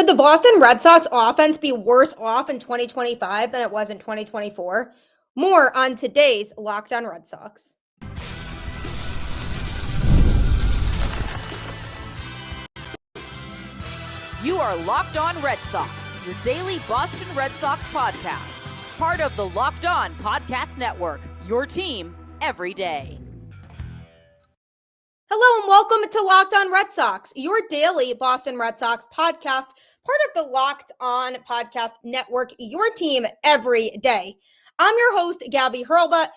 Could the Boston Red Sox offense be worse off in 2025 than it was in 2024? More on today's Locked On Red Sox. You are Locked On Red Sox, your daily Boston Red Sox podcast. Part of the Locked On Podcast Network, your team every day. Hello and welcome to Locked On Red Sox, your daily Boston Red Sox podcast, part of the Locked On Podcast Network, your team every day. I'm your host, Gabby Hurlbut,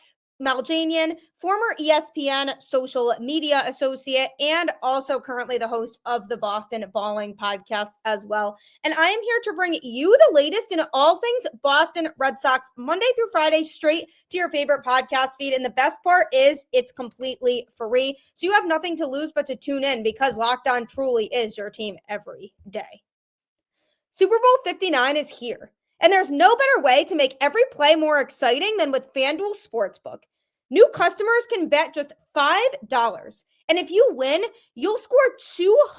Maljanian, former ESPN social media associate, and also currently the host of the Boston Balling podcast as well. And I am here to bring you the latest in all things Boston Red Sox, Monday through Friday, straight to your favorite podcast feed. And the best part is it's completely free. So you have nothing to lose but to tune in, because Locked On truly is your team every day. Super Bowl 59 is here, and there's no better way to make every play more exciting than with FanDuel Sportsbook. New customers can bet just $5, and if you win, you'll score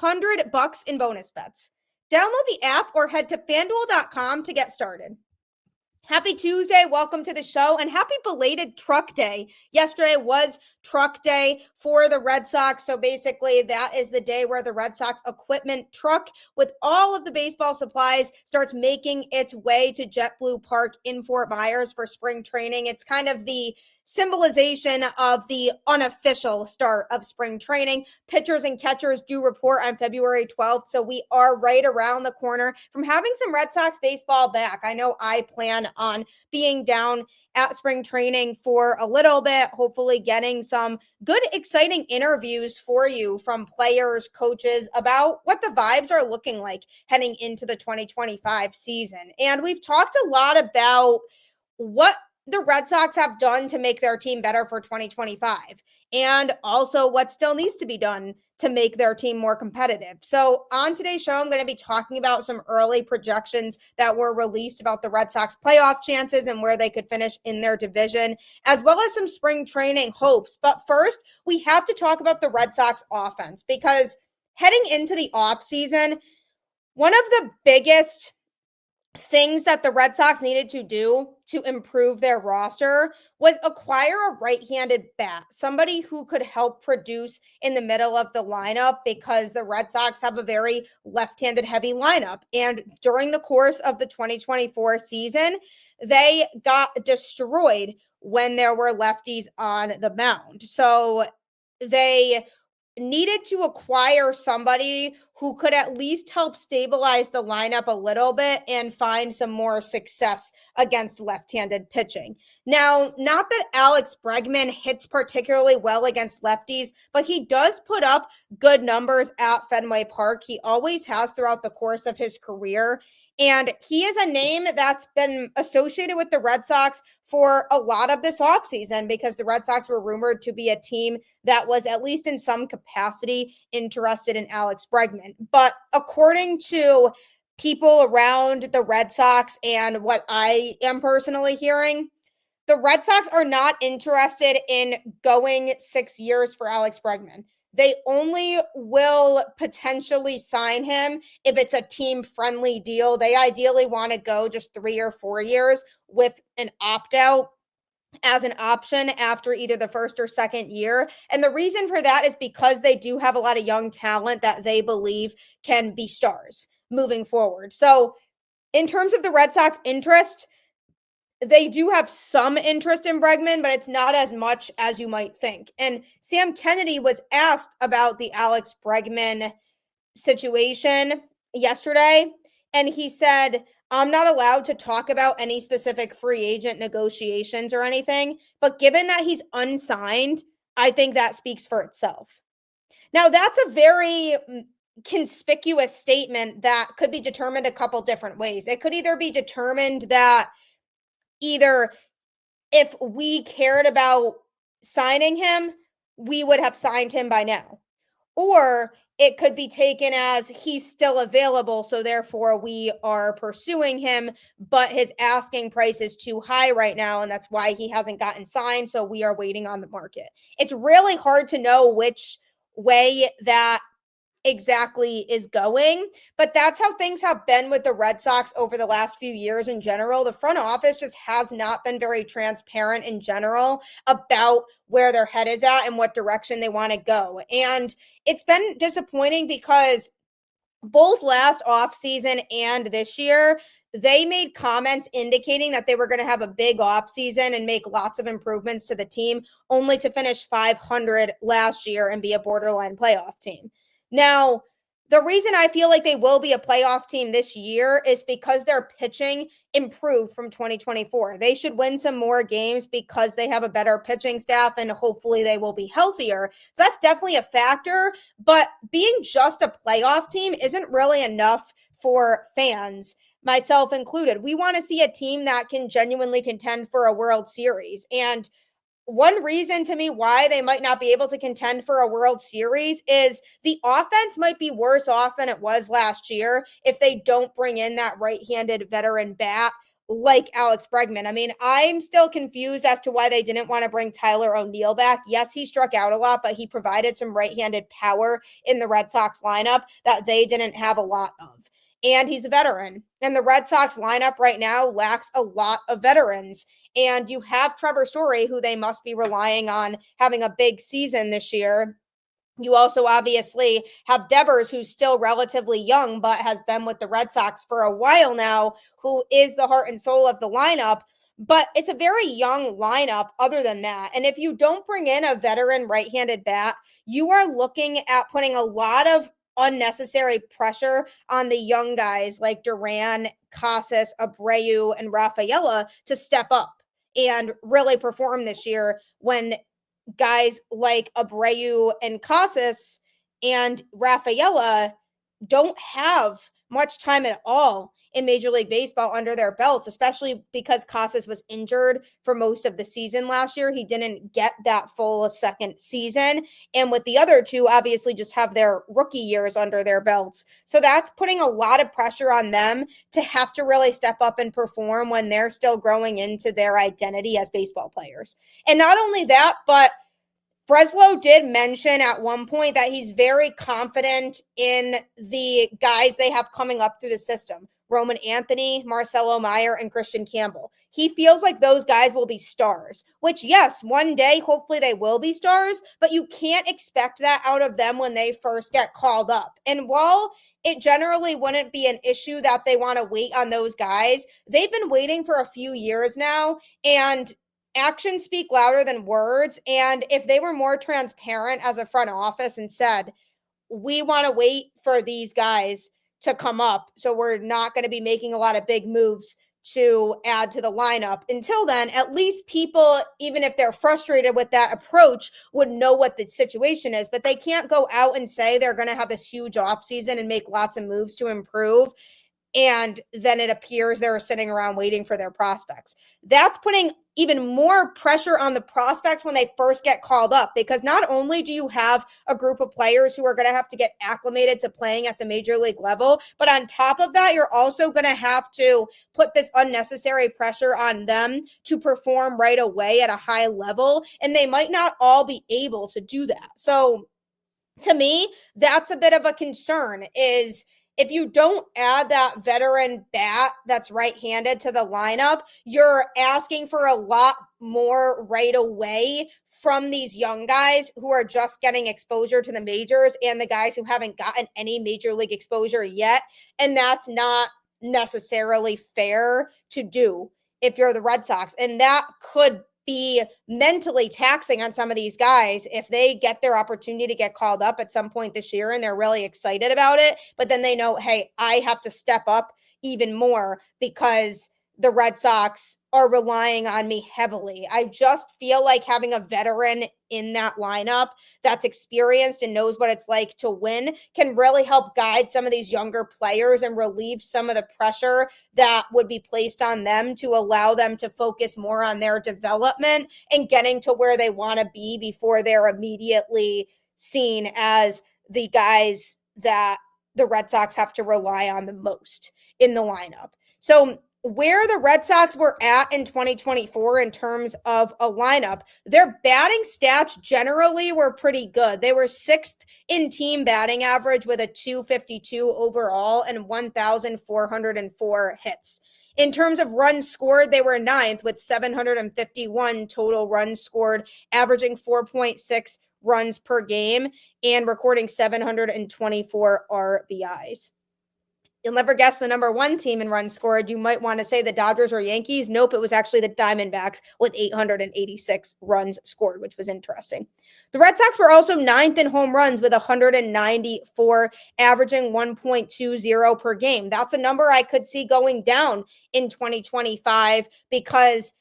$200 in bonus bets. Download the app or head to FanDuel.com to get started. Happy Tuesday. Welcome to the show, and happy belated Truck Day. Yesterday was Truck Day for the Red Sox. So basically that is the day where the Red Sox equipment truck with all of the baseball supplies starts making its way to JetBlue Park in Fort Myers for spring training. It's kind of the symbolization of the unofficial start of spring training. Pitchers and catchers do report on February 12th, so we are right around the corner from having some Red Sox baseball back. I know I plan on being down at spring training for a little bit, hopefully getting some good, exciting interviews for you from players, coaches about what the vibes are looking like heading into the 2025 season. And we've talked a lot about what the Red Sox have done to make their team better for 2025, and also what still needs to be done to make their team more competitive. So on today's show, I'm going to be talking about some early projections that were released about the Red Sox playoff chances and where they could finish in their division, as well as some spring training hopes. But first, we have to talk about the Red Sox offense, because heading into the offseason, one of the biggest things that the Red Sox needed to do to improve their roster was acquire a right-handed bat, somebody who could help produce in the middle of the lineup, because the Red Sox have a very left-handed heavy lineup. And during the course of the 2024 season, they got destroyed when there were lefties on the mound. So they needed to acquire somebody who could at least help stabilize the lineup a little bit and find some more success against left-handed pitching. Now, not that Alex Bregman hits particularly well against lefties, but he does put up good numbers at Fenway Park. He always has throughout the course of his career. And he is a name that's been associated with the Red Sox for a lot of this offseason, because the Red Sox were rumored to be a team that was at least in some capacity interested in Alex Bregman. But according to people around the Red Sox and what I am personally hearing, the Red Sox are not interested in going 6 years for Alex Bregman. They only will potentially sign him if it's a team-friendly deal. They ideally want to go just 3 or 4 years with an opt-out as an option after either the first or second year. And the reason for that is because they do have a lot of young talent that they believe can be stars moving forward. So in terms of the Red Sox interest, they do have some interest in Bregman, but it's not as much as you might think. And Sam Kennedy was asked about the Alex Bregman situation yesterday, and he said, I'm not allowed to talk about any specific free agent negotiations or anything, but given that he's unsigned, I think that speaks for itself. Now, that's a very conspicuous statement that could be determined a couple different ways. It could either be determined that either if we cared about signing him, we would have signed him by now. Or it could be taken as he's still available, so therefore we are pursuing him, but his asking price is too high right now, and that's why he hasn't gotten signed, so we are waiting on the market. It's really hard to know which way that exactly is going, but that's how things have been with the Red Sox over the last few years in general. The front office just has not been very transparent in general about where their head is at and what direction they want to go. And it's been disappointing because both last offseason and this year, they made comments indicating that they were going to have a big offseason and make lots of improvements to the team, only to finish 500 last year and be a borderline playoff team. Now, the reason I feel like they will be a playoff team this year is because their pitching improved from 2024. They should win some more games because they have a better pitching staff and hopefully they will be healthier. So that's definitely a factor, but being just a playoff team isn't really enough for fans, myself included. We want to see a team that can genuinely contend for a World Series. And one reason to me why they might not be able to contend for a World Series is the offense might be worse off than it was last year if they don't bring in that right-handed veteran bat like Alex Bregman. I mean, I'm still confused as to why they didn't want to bring Tyler O'Neill back. Yes, he struck out a lot, but he provided some right-handed power in the Red Sox lineup that they didn't have a lot of. And he's a veteran. And the Red Sox lineup right now lacks a lot of veterans. And you have Trevor Story, who they must be relying on having a big season this year. You also obviously have Devers, who's still relatively young, but has been with the Red Sox for a while now, who is the heart and soul of the lineup. But it's a very young lineup other than that. And if you don't bring in a veteran right-handed bat, you are looking at putting a lot of unnecessary pressure on the young guys like Duran, Casas, Abreu, and Rafaela to step up and really perform this year when guys like Abreu and Casas and Rafaela don't have much time at all in Major League Baseball under their belts, especially because Casas was injured for most of the season last year. He didn't get that full second season. And with the other two, obviously just have their rookie years under their belts. So that's putting a lot of pressure on them to have to really step up and perform when they're still growing into their identity as baseball players. And not only that, but Breslow did mention at one point that he's very confident in the guys they have coming up through the system. Roman Anthony, Marcelo Meyer, and Kristian Campbell. He feels like those guys will be stars, which, yes, one day, hopefully they will be stars, but you can't expect that out of them when they first get called up. And while it generally wouldn't be an issue that they want to wait on those guys, they've been waiting for a few years now, and actions speak louder than words. And if they were more transparent as a front office and said, we want to wait for these guys to come up, so we're not going to be making a lot of big moves to add to the lineup. Until then, at least people, even if they're frustrated with that approach, would know what the situation is. But they can't go out and say they're going to have this huge offseason and make lots of moves to improve, and then it appears they're sitting around waiting for their prospects. That's putting even more pressure on the prospects when they first get called up, because not only do you have a group of players who are going to have to get acclimated to playing at the major league level, but on top of that, you're also going to have to put this unnecessary pressure on them to perform right away at a high level, and they might not all be able to do that. So to me, that's a bit of a concern, is if you don't add that veteran bat that's right-handed to the lineup, you're asking for a lot more right away from these young guys who are just getting exposure to the majors and the guys who haven't gotten any major league exposure yet. And that's not necessarily fair to do if you're the Red Sox. And that could be mentally taxing on some of these guys if they get their opportunity to get called up at some point this year and they're really excited about it, but then they know, hey, I have to step up even more because the Red Sox are relying on me heavily. I just feel like having a veteran in that lineup that's experienced and knows what it's like to win can really help guide some of these younger players and relieve some of the pressure that would be placed on them to allow them to focus more on their development and getting to where they want to be before they're immediately seen as the guys that the Red Sox have to rely on the most in the lineup. So where the Red Sox were at in 2024 in terms of a lineup, their batting stats generally were pretty good. They were sixth in team batting average with a 252 overall and 1,404 hits. In terms of runs scored, they were ninth with 751 total runs scored, averaging 4.6 runs per game and recording 724 RBIs. You'll never guess the number one team in runs scored. You might want to say the Dodgers or Yankees. Nope, it was actually the Diamondbacks with 886 runs scored, which was interesting. The Red Sox were also ninth in home runs with 194, averaging 1.20 per game. That's a number I could see going down in 2025 because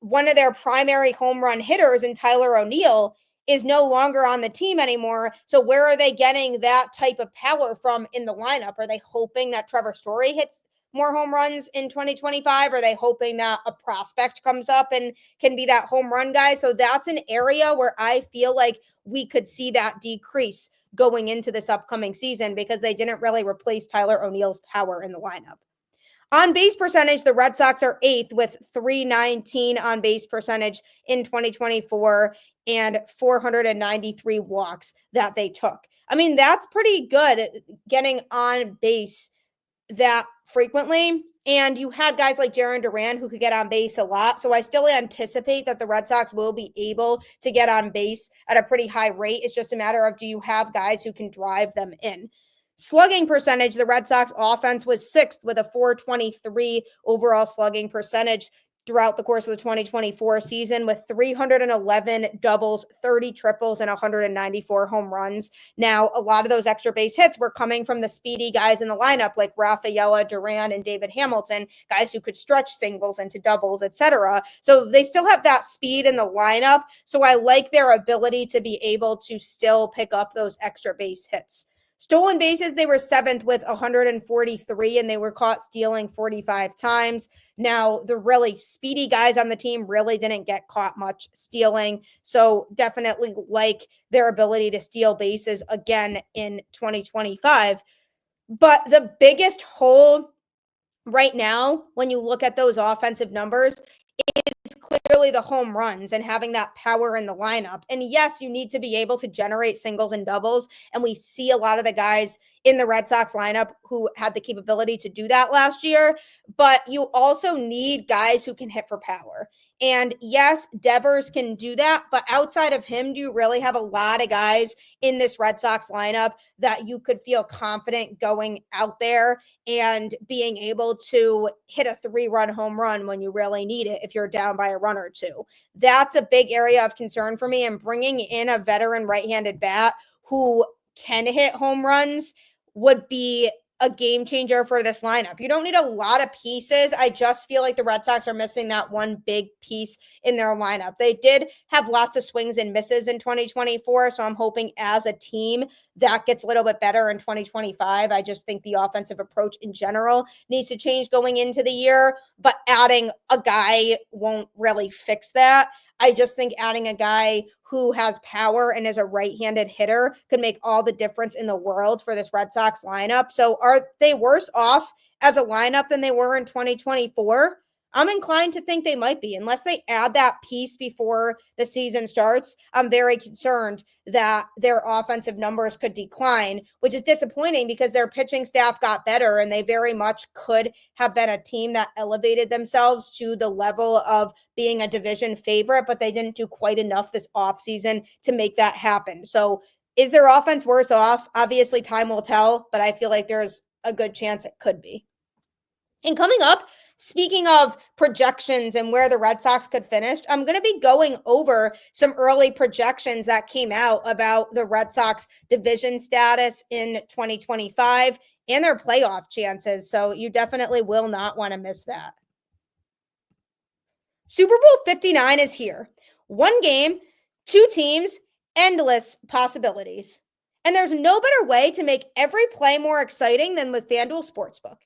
one of their primary home run hitters in Tyler O'Neill is no longer on the team anymore. So where are they getting that type of power from in the lineup? Are they hoping that Trevor Story hits more home runs in 2025? Are they hoping that a prospect comes up and can be that home run guy? So that's an area where I feel like we could see that decrease going into this upcoming season because they didn't really replace Tyler O'Neill's power in the lineup. On base percentage, the Red Sox are eighth with 319 on base percentage in 2024 and 493 walks that they took. I mean, that's pretty good getting on base that frequently. And you had guys like Jarren Duran who could get on base a lot. So I still anticipate that the Red Sox will be able to get on base at a pretty high rate. It's just a matter of, do you have guys who can drive them in? Slugging percentage, the Red Sox offense was sixth with a 423 overall slugging percentage throughout the course of the 2024 season with 311 doubles, 30 triples, and 194 home runs. Now, a lot of those extra base hits were coming from the speedy guys in the lineup like Rafaela, Duran, and David Hamilton, guys who could stretch singles into doubles, etc. So they still have that speed in the lineup. So I like their ability to be able to still pick up those extra base hits. Stolen bases, they were seventh with 143, and they were caught stealing 45 times. Now, the really speedy guys on the team really didn't get caught much stealing, so definitely like their ability to steal bases again in 2025. But the biggest hole right now, when you look at those offensive numbers, is clearly the home runs and having that power in the lineup. And yes, you need to be able to generate singles and doubles. And we see a lot of the guys in the Red Sox lineup who had the capability to do that last year. But you also need guys who can hit for power. And yes, Devers can do that. But outside of him, do you really have a lot of guys in this Red Sox lineup that you could feel confident going out there and being able to hit a 3-run home run when you really need it if you're down by a run or two? That's a big area of concern for me. And bringing in a veteran right-handed bat who can hit home runs would be a game changer for this lineup. You don't need a lot of pieces. I just feel like the Red Sox are missing that one big piece in their lineup. They did have lots of swings and misses in 2024, so I'm hoping as a team that gets a little bit better in 2025. I just think the offensive approach in general needs to change going into the year, but adding a guy won't really fix that. I just think adding a guy who has power and is a right-handed hitter could make all the difference in the world for this Red Sox lineup. So are they worse off as a lineup than they were in 2024? I'm inclined to think they might be. Unless they add that piece before the season starts, I'm very concerned that their offensive numbers could decline, which is disappointing because their pitching staff got better and they very much could have been a team that elevated themselves to the level of being a division favorite, but they didn't do quite enough this offseason to make that happen. So is their offense worse off? Obviously, time will tell, but I feel like there's a good chance it could be. And coming up, speaking of projections and where the Red Sox could finish, I'm going to be going over some early projections that came out about the Red Sox division status in 2025 and their playoff chances. So you definitely will not want to miss that. Super Bowl 59 is here. One game, two teams, endless possibilities. And there's no better way to make every play more exciting than with FanDuel Sportsbook.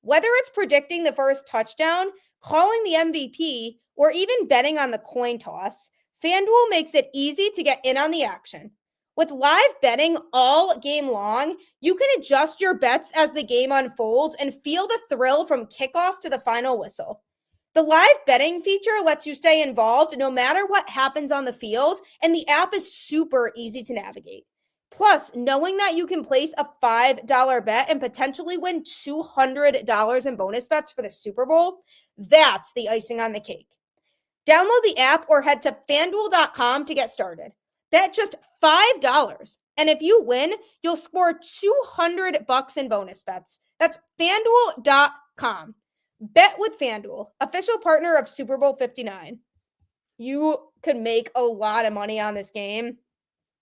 Whether it's predicting the first touchdown, calling the MVP, or even betting on the coin toss, FanDuel makes it easy to get in on the action. With live betting all game long, you can adjust your bets as the game unfolds and feel the thrill from kickoff to the final whistle. The live betting feature lets you stay involved no matter what happens on the field, and the app is super easy to navigate. Plus, knowing that you can place a $5 bet and potentially win $200 in bonus bets for the Super Bowl, that's the icing on the cake. Download the app or head to fanduel.com to get started. Bet just $5. And if you win, you'll score $200 in bonus bets. That's fanduel.com. Bet with FanDuel, official partner of Super Bowl 59. You could make a lot of money on this game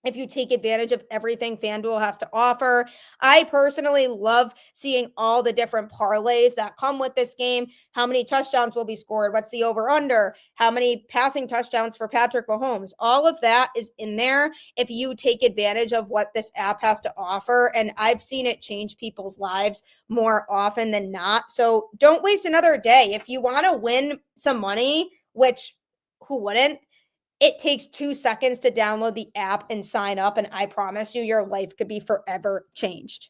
if you take advantage of everything FanDuel has to offer. I personally love seeing all the different parlays that come with this game. How many touchdowns will be scored? What's the over-under? How many passing touchdowns for Patrick Mahomes? All of that is in there if you take advantage of what this app has to offer. And I've seen it change people's lives more often than not. So don't waste another day. If you want to win some money, which who wouldn't? It takes 2 seconds to download the app and sign up, and I promise you, your life could be forever changed.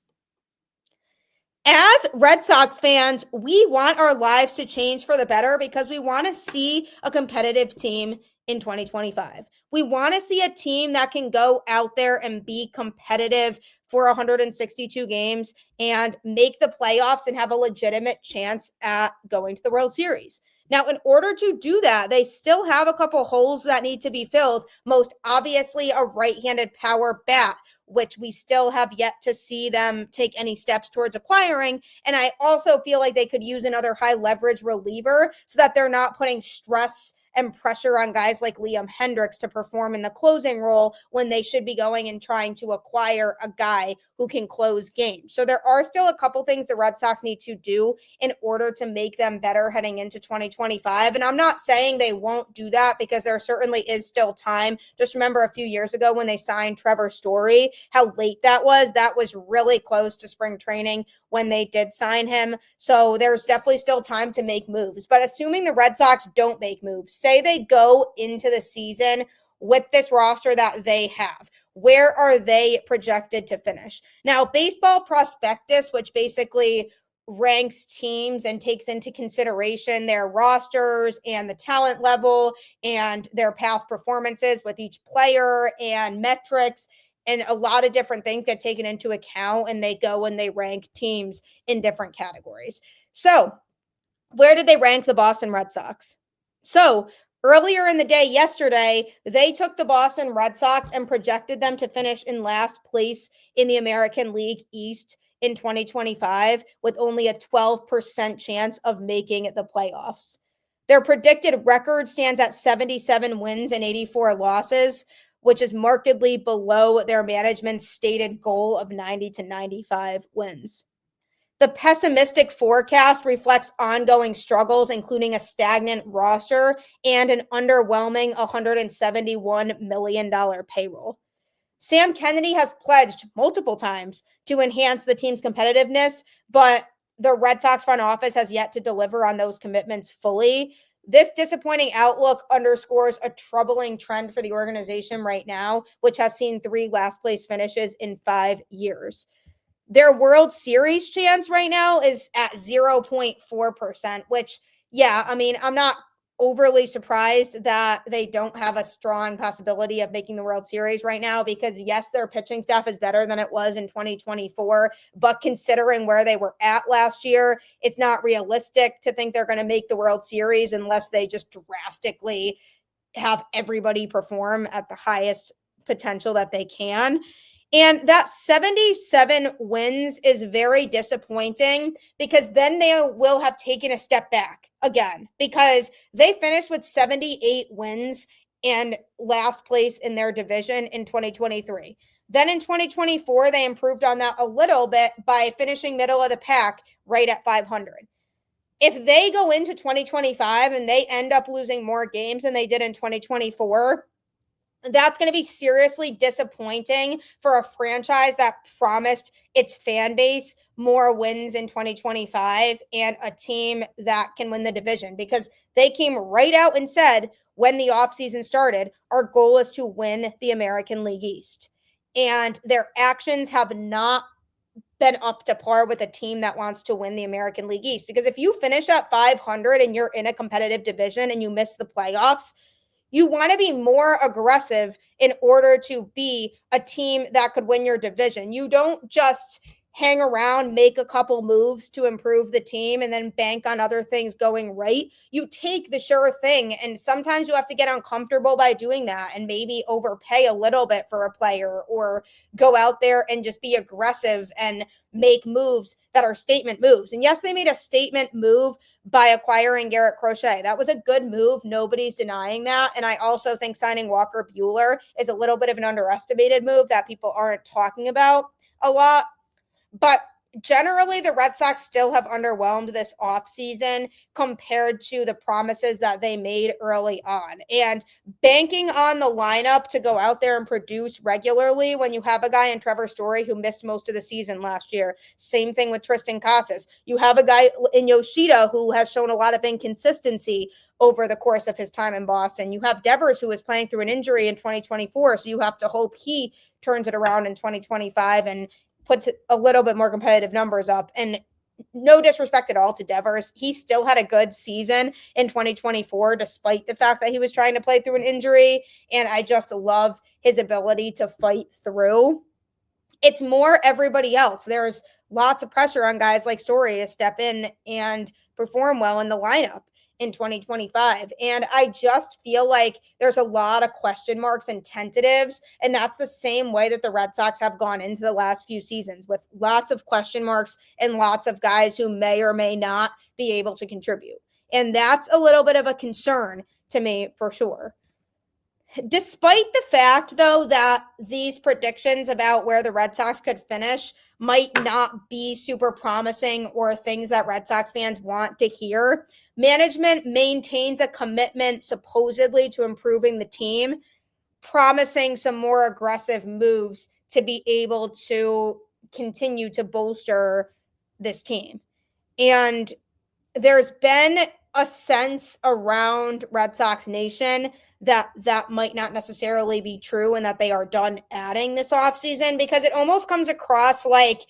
As Red Sox fans, we want our lives to change for the better because we want to see a competitive team in 2025. We want to see a team that can go out there and be competitive for 162 games and make the playoffs and have a legitimate chance at going to the World Series. Now, in order to do that, they still have a couple holes that need to be filled. Most obviously, a right-handed power bat, which we still have yet to see them take any steps towards acquiring. And I also feel like they could use another high leverage reliever so that they're not putting stress and pressure on guys like Liam Hendriks to perform in the closing role when they should be going and trying to acquire a guy who can close games. So there are still a couple things the Red Sox need to do in order to make them better heading into 2025. And I'm not saying they won't do that because there certainly is still time. Just remember a few years ago when they signed Trevor Story, how late that was. That was really close to spring training when they did sign him. So there's definitely still time to make moves. But assuming the Red Sox don't make moves, say they go into the season with this roster that they have, where are they projected to finish? Now, Baseball Prospectus, which basically ranks teams and takes into consideration their rosters and the talent level and their past performances with each player and metrics, and a lot of different things get taken into account, and they go and they rank teams in different categories. So where did they rank the Boston Red Sox? So earlier in the day yesterday, they took the Boston Red Sox and projected them to finish in last place in the American League East in 2025 with only a 12% chance of making the playoffs. Their predicted record stands at 77 wins and 84 losses, which is markedly below their management's stated goal of 90 to 95 wins. The pessimistic forecast reflects ongoing struggles, including a stagnant roster and an underwhelming $171 million payroll. Sam Kennedy has pledged multiple times to enhance the team's competitiveness, but the Red Sox front office has yet to deliver on those commitments fully. This disappointing outlook underscores a troubling trend for the organization right now, which has seen 3 last place finishes in 5 years. Their World Series chance right now is at 0.4%, which, yeah, I mean, I'm not overly surprised that they don't have a strong possibility of making the World Series right now because, yes, their pitching staff is better than it was in 2024, but considering where they were at last year, it's not realistic to think they're going to make the World Series unless they just drastically have everybody perform at the highest potential that they can. And that 77 wins is very disappointing because then they will have taken a step back again because they finished with 78 wins and last place in their division in 2023. Then in 2024, they improved on that a little bit by finishing middle of the pack right at 500. If they go into 2025 and they end up losing more games than they did in 2024, that's going to be seriously disappointing for a franchise that promised its fan base more wins in 2025 and a team that can win the division because they came right out and said when the offseason started, our goal is to win the American League East. and their actions have not been up to par with a team that wants to win the American League East. Because if you finish at 500 and you're in a competitive division and you miss the playoffs, you want to be more aggressive in order to be a team that could win your division. You don't just hang around, make a couple moves to improve the team, and then bank on other things going right. You take the sure thing, and sometimes you have to get uncomfortable by doing that and maybe overpay a little bit for a player or go out there and just be aggressive and make moves that are statement moves. And yes, they made a statement move by acquiring Garrett Crochet. That was a good move. Nobody's denying that. And I also think signing Walker Buehler is a little bit of an underestimated move that people aren't talking about a lot. But generally, the Red Sox still have underwhelmed this offseason compared to the promises that they made early on. And banking on the lineup to go out there and produce regularly when you have a guy in Trevor Story who missed most of the season last year. Same thing with Triston Casas. You have a guy in Yoshida who has shown a lot of inconsistency over the course of his time in Boston. You have Devers, who is playing through an injury in 2024, so you have to hope he turns it around in 2025 and puts a little bit more competitive numbers up. And no disrespect at all to Devers. He still had a good season in 2024, despite the fact that he was trying to play through an injury. And I just love his ability to fight through. It's more everybody else. There's lots of pressure on guys like Story to step in and perform well in the lineup in 2025. And I just feel like there's a lot of question marks and tentatives. And that's the same way that the Red Sox have gone into the last few seasons, with lots of question marks and lots of guys who may or may not be able to contribute. And that's a little bit of a concern to me for sure. Despite the fact, though, that these predictions about where the Red Sox could finish might not be super promising or things that Red Sox fans want to hear, management maintains a commitment supposedly to improving the team, promising some more aggressive moves to be able to continue to bolster this team. And there's been a sense around Red Sox Nation that might not necessarily be true and that they are done adding this offseason, because it almost comes across like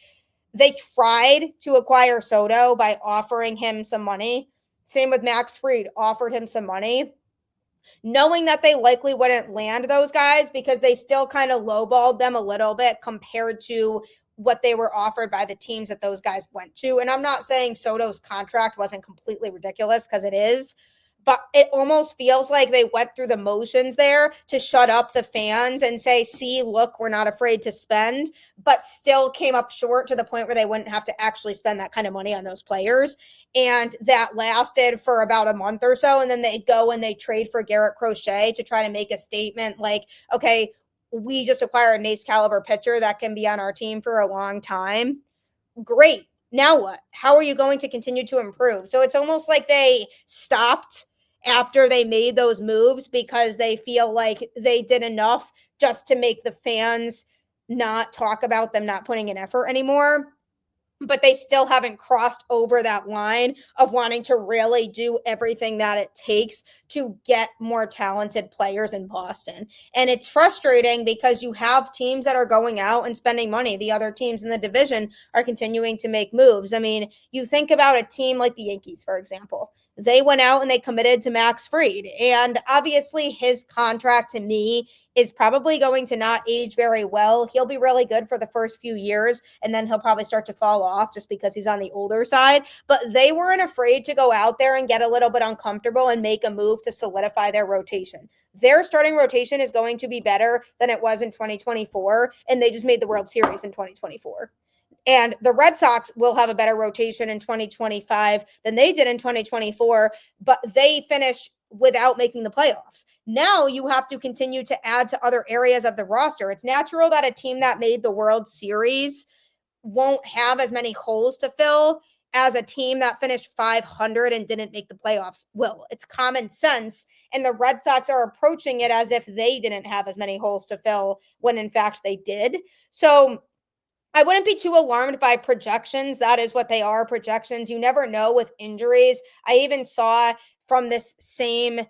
they tried to acquire Soto by offering him some money. Same with Max Fried, offered him some money, knowing that they likely wouldn't land those guys because they still kind of lowballed them a little bit compared to what they were offered by the teams that those guys went to. And I'm not saying Soto's contract wasn't completely ridiculous, because it is, but it almost feels like they went through the motions there to shut up the fans and say, see, look, we're not afraid to spend, but still came up short to the point where they wouldn't have to actually spend that kind of money on those players. And that lasted for about a month or so. And then they go and they trade for Garrett Crochet to try to make a statement like, okay, we just acquired an ace caliber pitcher that can be on our team for a long time. Great. Now what? How are you going to continue to improve? So it's almost like they stopped after they made those moves because they feel like they did enough just to make the fans not talk about them not putting in effort anymore. But they still haven't crossed over that line of wanting to really do everything that it takes to get more talented players in Boston. And it's frustrating because you have teams that are going out and spending money. The other teams in the division are continuing to make moves. I mean, you think about a team like the Yankees, for example. They went out and they committed to Max Fried. And obviously his contract to me is probably going to not age very well. He'll be really good for the first few years, and then he'll probably start to fall off just because he's on the older side. But they weren't afraid to go out there and get a little bit uncomfortable and make a move to solidify their rotation. Their starting rotation is going to be better than it was in 2024, and they just made the World Series in 2024. And the Red Sox will have a better rotation in 2025 than they did in 2024, but they finished without making the playoffs. Now you have to continue to add to other areas of the roster. It's natural that a team that made the World Series won't have as many holes to fill as a team that finished 500 and didn't make the playoffs will. It's common sense. And the Red Sox are approaching it as if they didn't have as many holes to fill when in fact they did. So I wouldn't be too alarmed by projections. That is what they are, projections. You never know with injuries. I even saw from this same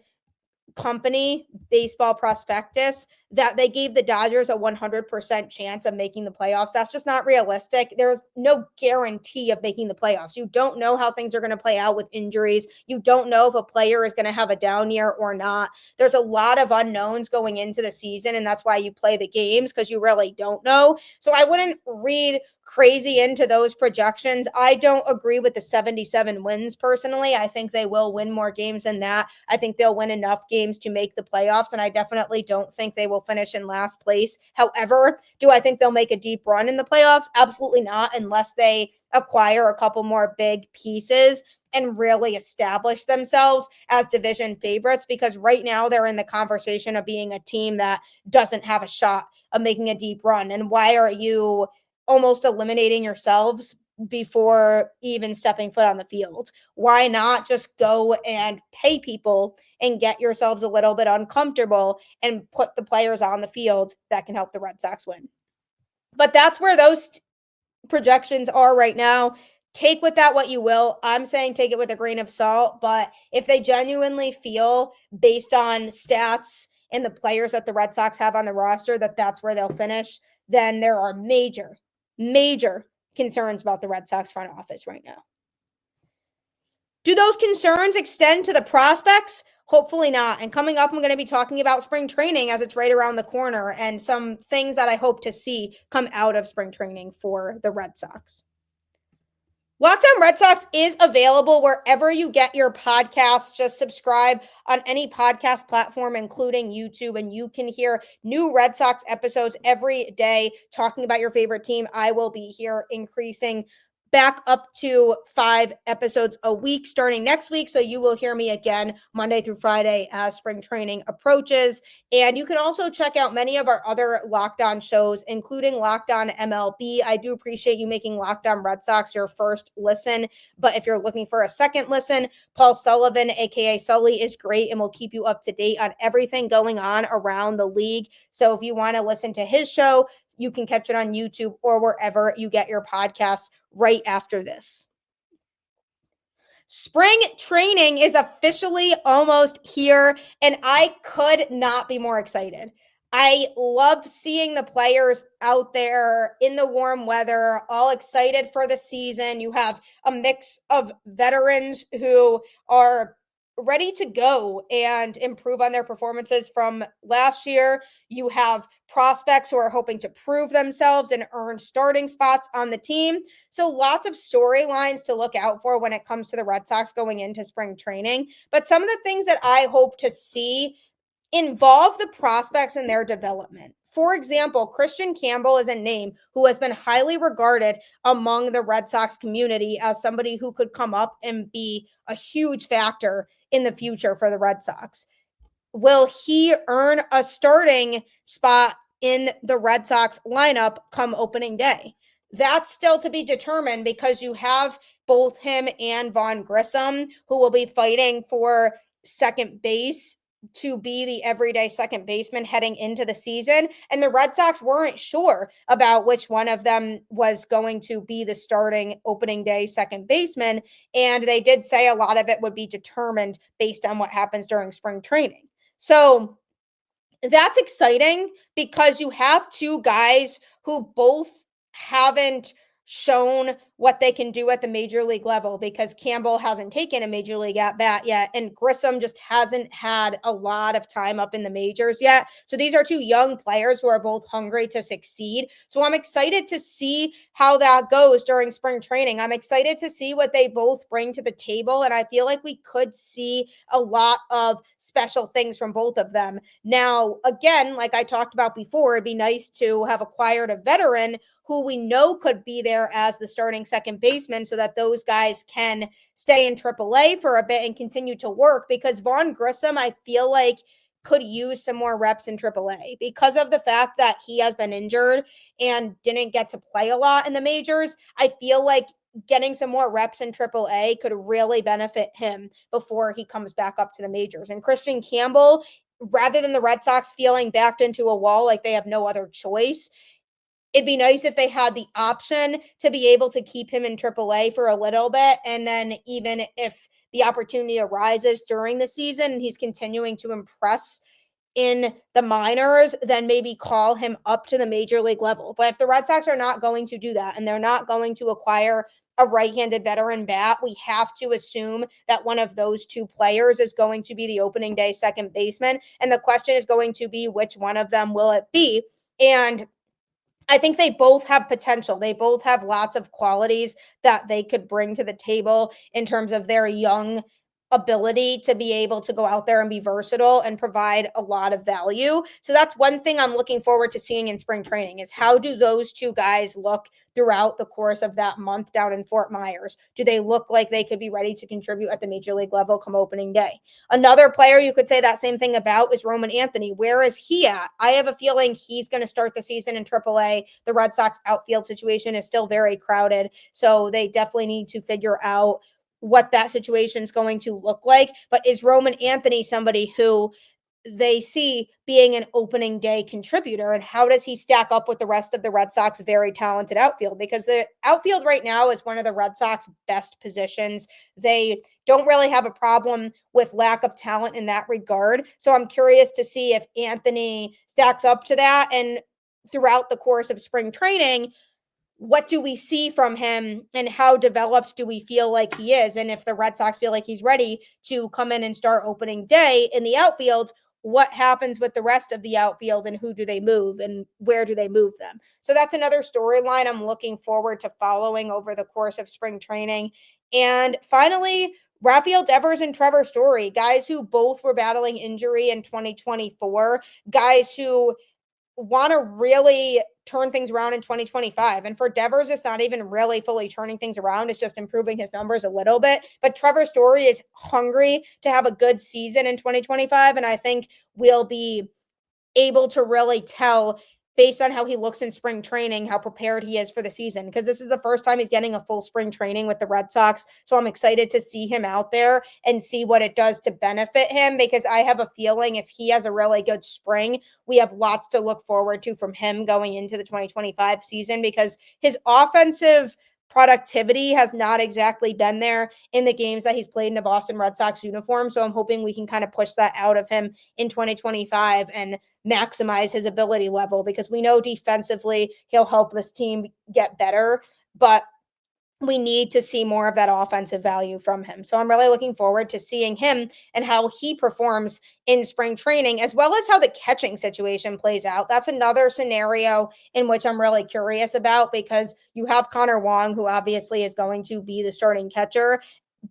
company, Baseball Prospectus, that they gave the Dodgers a 100% chance of making the playoffs. That's just not realistic. There's no guarantee of making the playoffs. You don't know how things are going to play out with injuries. You don't know if a player is going to have a down year or not. There's a lot of unknowns going into the season, and that's why you play the games, because you really don't know. So I wouldn't read crazy into those projections. I don't agree with the 77 wins personally. I think they will win more games than that. I think they'll win enough games to make the playoffs, and I definitely don't think they will finish in last place. However, do I think they'll make a deep run in the playoffs? Absolutely not, unless they acquire a couple more big pieces and really establish themselves as division favorites, because right now they're in the conversation of being a team that doesn't have a shot of making a deep run. And why are you almost eliminating yourselves before even stepping foot on the field? Why not just go and pay people and get yourselves a little bit uncomfortable and put the players on the field that can help the Red Sox win? But that's where those projections are right now. Take with that what you will. I'm saying take it with a grain of salt, but if they genuinely feel, based on stats and the players that the Red Sox have on the roster, that that's where they'll finish, then there are major concerns about the Red Sox front office right now. Do those concerns extend to the prospects? Hopefully not. And coming up, I'm going to be talking about spring training, as it's right around the corner, and some things that I hope to see come out of spring training for the Red Sox. Locked On Red Sox is available wherever you get your podcasts. Just subscribe on any podcast platform, including YouTube, and you can hear new Red Sox episodes every day talking about your favorite team. I will be here increasing back up to 5 episodes a week starting next week. So you will hear me again Monday through Friday as spring training approaches. And you can also check out many of our other Locked On shows, including Locked On MLB. I do appreciate you making Locked On Red Sox your first listen. But if you're looking for a second listen, Paul Sullivan, aka Sully, is great and will keep you up to date on everything going on around the league. So if you want to listen to his show, you can catch it on YouTube or wherever you get your podcasts right after this. Spring training is officially almost here, and I could not be more excited. I love seeing the players out there in the warm weather, all excited for the season. You have a mix of veterans who are ready to go and improve on their performances from last year. You have prospects who are hoping to prove themselves and earn starting spots on the team. So lots of storylines to look out for when it comes to the Red Sox going into spring training. But some of the things that I hope to see involve the prospects in their development. For example, Kristian Campbell is a name who has been highly regarded among the Red Sox community as somebody who could come up and be a huge factor in the future for the Red Sox. Will he earn a starting spot in the Red Sox lineup come opening day? That's still to be determined, because you have both him and Vaughn Grissom, who will be fighting for second base to be the everyday second baseman heading into the season. And the Red Sox weren't sure about which one of them was going to be the starting opening day second baseman. And they did say a lot of it would be determined based on what happens during spring training. So that's exciting, because you have two guys who both haven't shown what they can do at the major league level, because Campbell hasn't taken a major league at bat yet, and Grissom just hasn't had a lot of time up in the majors yet. So these are two young players who are both hungry to succeed. So I'm excited to see how that goes during spring training. I'm excited to see what they both bring to the table, and I feel like we could see a lot of special things from both of them. Now, again, like I talked about before, it'd be nice to have acquired a veteran who we know could be there as the starting second baseman, so that those guys can stay in AAA for a bit and continue to work, because Vaughn Grissom, I feel like, could use some more reps in AAA because of the fact that he has been injured and didn't get to play a lot in the majors. I feel like getting some more reps in AAA could really benefit him before he comes back up to the majors. And Kristian Campbell, rather than the Red Sox feeling backed into a wall like they have no other choice, it'd be nice if they had the option to be able to keep him in AAA for a little bit. And then even if the opportunity arises during the season and he's continuing to impress in the minors, then maybe call him up to the major league level. But if the Red Sox are not going to do that and they're not going to acquire a right-handed veteran bat, we have to assume that one of those two players is going to be the opening day second baseman. And the question is going to be, which one of them will it be? And I think they both have potential. They both have lots of qualities that they could bring to the table in terms of their young ability to be able to go out there and be versatile and provide a lot of value. So that's one thing I'm looking forward to seeing in spring training is how do those two guys look throughout the course of that month down in Fort Myers? Do they look like they could be ready to contribute at the major league level come opening day? Another player you could say that same thing about is Roman Anthony. Where is he at? I have a feeling he's going to start the season in AAA. The Red Sox outfield situation is still very crowded, so they definitely need to figure out what that situation is going to look like. But is Roman Anthony somebody who they see being an opening day contributor, and how does he stack up with the rest of the Red Sox very talented outfield? Because the outfield right now is one of the Red Sox best positions. They don't really have a problem with lack of talent in that regard. So I'm curious to see if Anthony stacks up to that, and throughout the course of spring training, what do we see from him and how developed do we feel like he is? And if the Red Sox feel like he's ready to come in and start opening day in the outfield, what happens with the rest of the outfield and who do they move and where do they move them? So that's another storyline I'm looking forward to following over the course of spring training. And finally, Rafael Devers and Trevor Story, guys who both were battling injury in 2024, guys who want to really turn things around in 2025. And for Devers, it's not even really fully turning things around. It's just improving his numbers a little bit. But Trevor Story is hungry to have a good season in 2025. And I think we'll be able to really tell based on how he looks in spring training, how prepared he is for the season, because this is the first time he's getting a full spring training with the Red Sox. So I'm excited to see him out there and see what it does to benefit him, because I have a feeling if he has a really good spring, we have lots to look forward to from him going into the 2025 season, because his offensive productivity has not exactly been there in the games that he's played in the Boston Red Sox uniform. So I'm hoping we can kind of push that out of him in 2025 and maximize his ability level, because we know defensively he'll help this team get better, but we need to see more of that offensive value from him. So I'm really looking forward to seeing him and how he performs in spring training, as well as how the catching situation plays out. That's another scenario in which I'm really curious about, because you have Connor Wong, who obviously is going to be the starting catcher,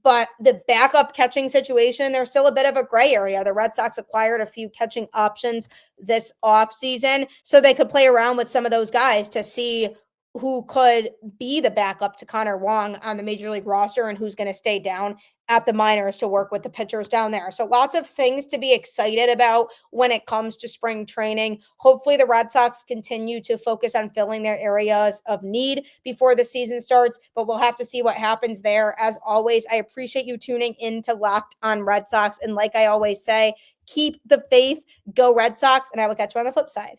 but the backup catching situation, there's still a bit of a gray area. The Red Sox acquired a few catching options this offseason, so they could play around with some of those guys to see who could be the backup to Connor Wong on the major league roster and who's going to stay down at the minors to work with the pitchers down there. So lots of things to be excited about when it comes to spring training. Hopefully the Red Sox continue to focus on filling their areas of need before the season starts, but we'll have to see what happens there. As always, I appreciate you tuning in to Locked on Red Sox. And like I always say, keep the faith, go Red Sox, and I will catch you on the flip side.